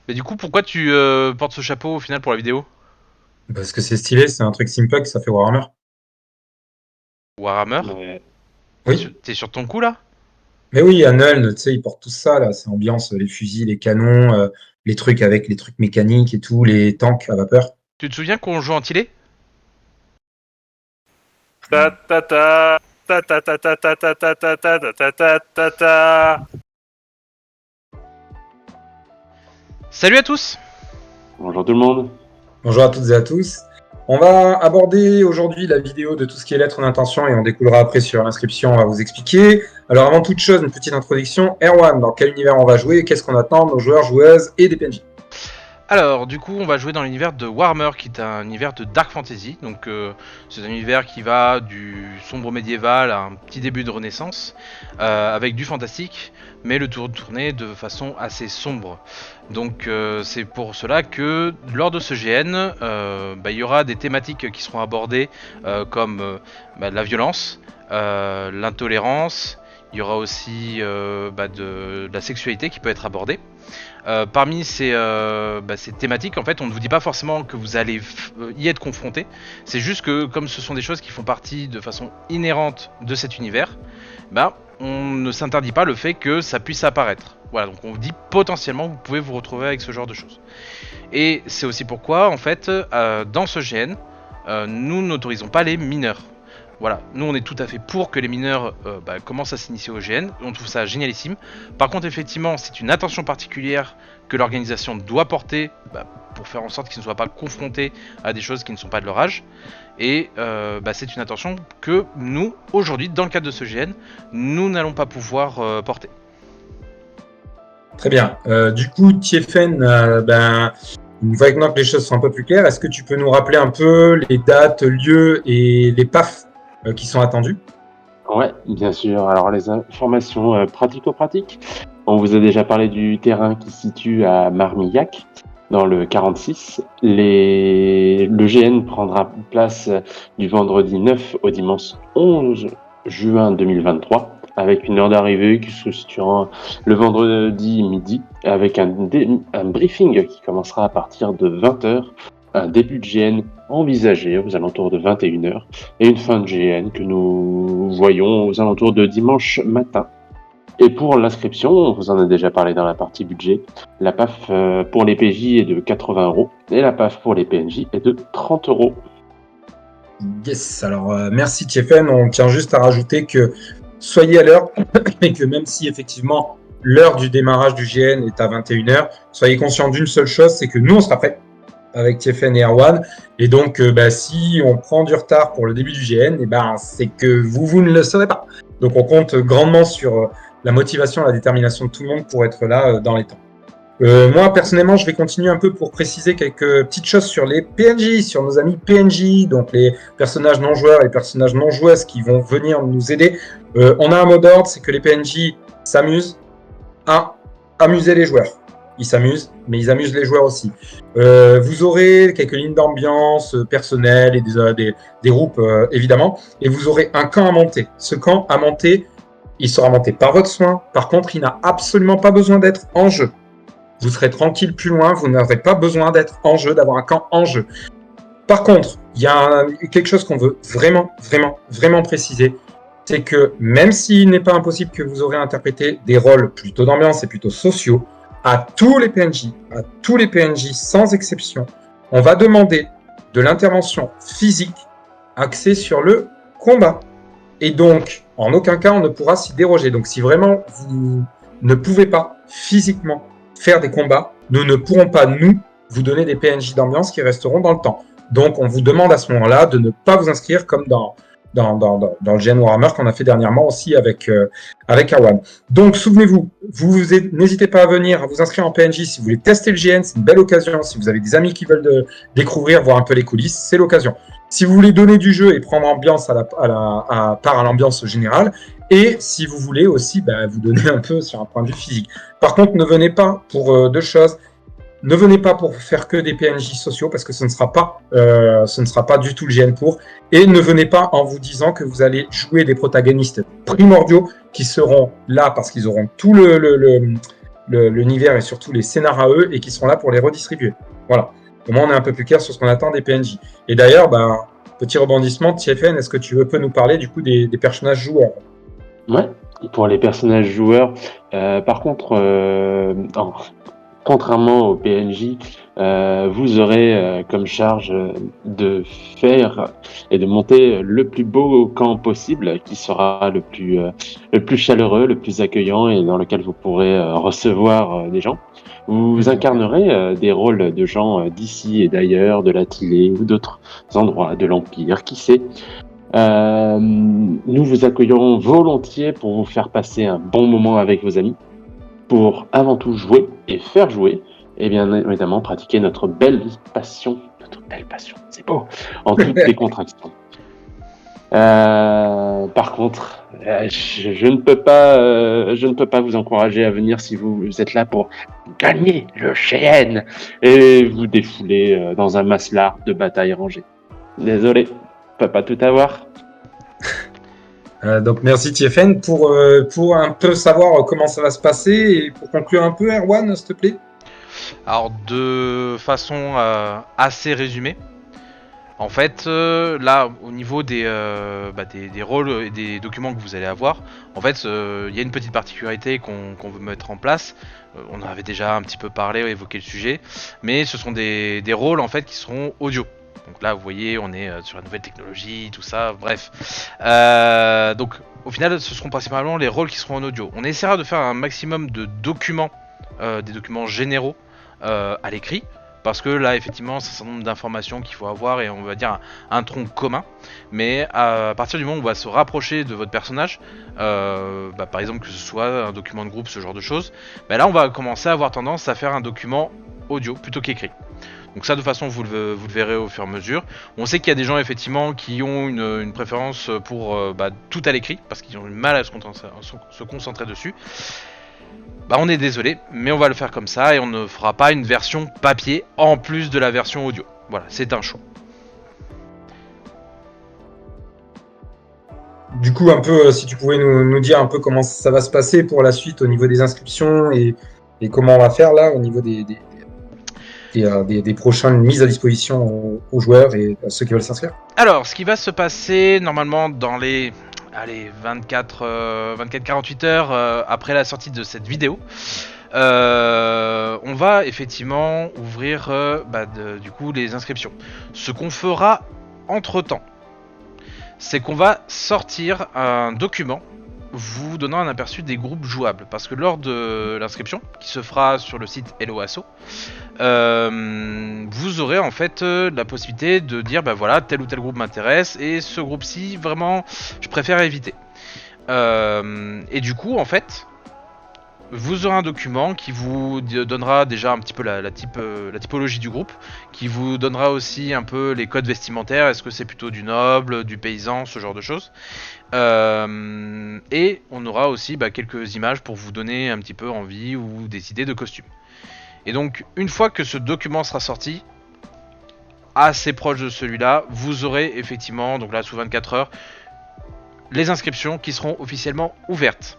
Mais du coup, pourquoi tu portes ce chapeau au final pour la vidéo? Parce que c'est stylé, c'est un truc simpug, ça fait Warhammer. Warhammer? Ouais. T'es Oui. sur, t'es sur ton coup là? Mais oui, à Nuln, tu sais, ils portent tout ça, là. C'est ambiance, les fusils, les canons, les trucs avec les trucs mécaniques et tout, les tanks à vapeur. Tu te souviens qu'on joue en tilé? Ta ta ta ta ta ta ta ta ta ta ta ta ta ta ta ta. Salut à tous! Bonjour tout le monde. Bonjour à toutes et à tous. On va aborder aujourd'hui la vidéo de tout ce qui est lettres d'intention et on découlera après sur l'inscription, on va vous expliquer. Alors avant toute chose, une petite introduction. Erwan, dans quel univers on va jouer? Qu'est-ce qu'on attend de nos joueurs, joueuses et des PNJ? Alors, du coup, on va jouer dans l'univers de Warhammer, qui est un univers de Dark Fantasy. Donc, c'est un univers qui va du sombre médiéval à un petit début de Renaissance, avec du fantastique, mais le tour tourné de façon assez sombre. Donc, c'est pour cela que lors de ce GN, il y aura des thématiques qui seront abordées, comme la violence, l'intolérance. Il y aura aussi de la sexualité qui peut être abordée. Parmi ces thématiques, en fait, on ne vous dit pas forcément que vous allez y être confronté. C'est juste que, comme ce sont des choses qui font partie de façon inhérente de cet univers, on ne s'interdit pas le fait que ça puisse apparaître. Voilà, donc on vous dit potentiellement vous pouvez vous retrouver avec ce genre de choses. Et c'est aussi pourquoi, en fait, dans ce GN, nous n'autorisons pas les mineurs. Voilà, nous on est tout à fait pour que les mineurs commencent à s'initier au GN, on trouve ça génialissime. Par contre, effectivement, c'est une attention particulière que l'organisation doit porter pour faire en sorte qu'ils ne soient pas confrontés à des choses qui ne sont pas de leur âge. Et c'est une attention que nous, aujourd'hui, dans le cadre de ce GN, nous n'allons pas pouvoir porter. Très bien. Du coup, Tiefen, une fois maintenant que les choses sont un peu plus claires, est-ce que tu peux nous rappeler un peu les dates, lieux et les PAF qui sont attendus? Ouais, bien sûr. Alors les informations pratico-pratiques. On vous a déjà parlé du terrain qui se situe à Marmillac, dans le 46. Le GN prendra place du vendredi 9 au dimanche 11 juin 2023, avec une heure d'arrivée qui se situera le vendredi midi, avec un briefing qui commencera à partir de 20h, un début de GN envisagé aux alentours de 21h, et une fin de GN que nous voyons aux alentours de dimanche matin. Et pour l'inscription, on vous en a déjà parlé dans la partie budget, la PAF pour les PJ est de 80€ et la PAF pour les PNJ est de 30€. Yes, alors merci Tiefen. On tient juste à rajouter que soyez à l'heure et que même si effectivement l'heure du démarrage du GN est à 21h, soyez conscients d'une seule chose, c'est que nous on sera prêts avec Tiefen et Erwan. Et donc si on prend du retard pour le début du GN, c'est que vous ne le serez pas. Donc on compte grandement sur la motivation, la détermination de tout le monde pour être là dans les temps. Moi, personnellement, je vais continuer un peu pour préciser quelques petites choses sur les PNJ, sur nos amis PNJ, donc les personnages non joueurs et les personnages non joueuses qui vont venir nous aider. On a un mot d'ordre, c'est que les PNJ s'amusent à amuser les joueurs. Ils s'amusent, mais ils amusent les joueurs aussi. Vous aurez quelques lignes d'ambiance personnelles et des groupes, évidemment, et vous aurez un camp à monter. Ce camp à monter, il sera monté par votre soin. Par contre, il n'a absolument pas besoin d'être en jeu. Vous serez tranquille plus loin, vous n'aurez pas besoin d'être en jeu, d'avoir un camp en jeu. Par contre, il y a quelque chose qu'on veut vraiment préciser, c'est que même s'il n'est pas impossible que vous aurez interprété des rôles plutôt d'ambiance et plutôt sociaux, à tous les PNJ sans exception, on va demander de l'intervention physique axée sur le combat. Et donc, en aucun cas, on ne pourra s'y déroger. Donc, si vraiment vous ne pouvez pas physiquement faire des combats, nous ne pourrons pas, nous, vous donner des PNJ d'ambiance qui resteront dans le temps. Donc, on vous demande à ce moment-là de ne pas vous inscrire comme dans le GN Warhammer qu'on a fait dernièrement aussi avec Awan. Donc, souvenez-vous, n'hésitez pas à venir, à vous inscrire en PNJ si vous voulez tester le GN, c'est une belle occasion. Si vous avez des amis qui veulent découvrir, voir un peu les coulisses, c'est l'occasion. Si vous voulez donner du jeu et prendre ambiance part à l'ambiance générale, et si vous voulez aussi vous donner un peu sur un point de vue physique. Par contre, ne venez pas pour deux choses. Ne venez pas pour faire que des PNJ sociaux parce que ce ne sera pas du tout le GN pour. Et ne venez pas en vous disant que vous allez jouer des protagonistes primordiaux qui seront là parce qu'ils auront tout l'univers et surtout les scénars à eux et qui seront là pour les redistribuer. Voilà. Au moins, on est un peu plus clair sur ce qu'on attend des PNJ. Et d'ailleurs, petit rebondissement, TFN, est-ce que tu peux nous parler du coup des personnages joueurs? Ouais, pour les personnages joueurs, par contre, contrairement au PNJ, vous aurez comme charge de faire et de monter le plus beau camp possible, qui sera le plus chaleureux, le plus accueillant et dans lequel vous pourrez recevoir des gens. Vous incarnerez des rôles de gens d'ici et d'ailleurs, de la Tillée ou d'autres endroits de l'Empire, qui sait. Nous vous accueillerons volontiers pour vous faire passer un bon moment avec vos amis, pour avant tout jouer et faire jouer, et bien évidemment pratiquer notre belle passion, c'est beau, en toute décontraction. Par contre, je ne peux pas vous encourager à venir si vous êtes là pour gagner le Cheyenne et vous défouler dans un masselard de bataille rangée. Désolé, je peux pas tout avoir. Donc merci TFN pour un peu savoir comment ça va se passer et pour conclure un peu, Erwan, s'il te plaît. Alors de façon assez résumée, en fait là au niveau des rôles et des documents que vous allez avoir, en fait il y a une petite particularité qu'on veut mettre en place. On en avait déjà un petit peu parlé, évoqué le sujet, mais ce sont des rôles en fait qui seront audio. Donc là vous voyez on est sur la nouvelle technologie, tout ça, bref. Donc au final ce seront principalement les rôles qui seront en audio. On essaiera de faire un maximum de documents, des documents généraux à l'écrit. Parce que là, effectivement, c'est un certain nombre d'informations qu'il faut avoir et on va dire un tronc commun. Mais à partir du moment où on va se rapprocher de votre personnage, par exemple que ce soit un document de groupe, ce genre de choses, là on va commencer à avoir tendance à faire un document audio plutôt qu'écrit. Donc ça, de toute façon, vous le verrez au fur et à mesure. On sait qu'il y a des gens, effectivement, qui ont une préférence pour tout à l'écrit, parce qu'ils ont du mal à se concentrer dessus. On est désolé, mais on va le faire comme ça et on ne fera pas une version papier en plus de la version audio. Voilà, c'est un choix. Du coup, un peu, si tu pouvais nous dire un peu comment ça va se passer pour la suite au niveau des inscriptions et comment on va faire là au niveau des prochaines mises à disposition aux joueurs et à ceux qui veulent s'inscrire. Alors, ce qui va se passer normalement dans les 24-48 heures après la sortie de cette vidéo, on va effectivement ouvrir du coup les inscriptions. Ce qu'on fera entre temps, c'est qu'on va sortir un document vous donnant un aperçu des groupes jouables, parce que lors de l'inscription qui se fera sur le site Hello Asso, vous aurez en fait la possibilité de dire voilà, tel ou tel groupe m'intéresse et ce groupe-ci vraiment je préfère éviter. Et du coup en fait vous aurez un document qui vous donnera déjà un petit peu la typologie du groupe, qui vous donnera aussi un peu les codes vestimentaires, est-ce que c'est plutôt du noble, du paysan, ce genre de choses. Et on aura aussi quelques images pour vous donner un petit peu envie ou des idées de costumes. Et donc une fois que ce document sera sorti, assez proche de celui-là, vous aurez effectivement, donc là sous 24 heures, les inscriptions qui seront officiellement ouvertes.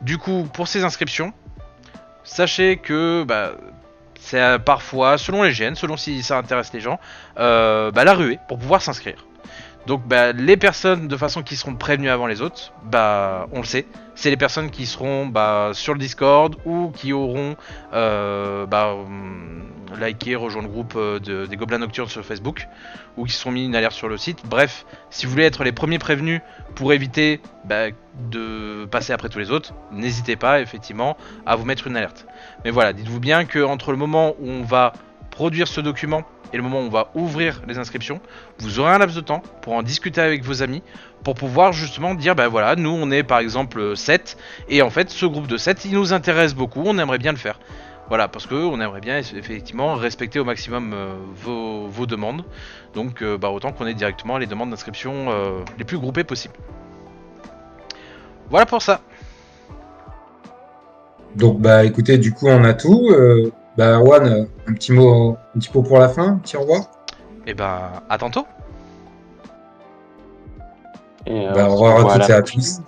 Du coup, pour ces inscriptions, sachez que c'est parfois, selon les GN, selon si ça intéresse les gens, la ruée pour pouvoir s'inscrire. Donc les personnes de façon qui seront prévenues avant les autres, on le sait, c'est les personnes qui seront sur le Discord ou qui auront liké, rejoint le groupe des Gobelins Nocturnes sur Facebook ou qui seront mis une alerte sur le site. Bref, si vous voulez être les premiers prévenus pour éviter de passer après tous les autres, n'hésitez pas effectivement à vous mettre une alerte. Mais voilà, dites-vous bien que entre le moment où on va produire ce document et le moment où on va ouvrir les inscriptions, vous aurez un laps de temps pour en discuter avec vos amis, pour pouvoir justement dire voilà, nous on est par exemple 7, et en fait ce groupe de 7 il nous intéresse beaucoup, on aimerait bien le faire. Voilà, parce qu'on aimerait bien effectivement respecter au maximum vos demandes, donc autant qu'on ait directement les demandes d'inscription les plus groupées possibles. Voilà pour ça. Donc écoutez, du coup on a tout. Erwan, un petit mot pour la fin, un petit au revoir. Et à tantôt. Au revoir à toutes et à tous.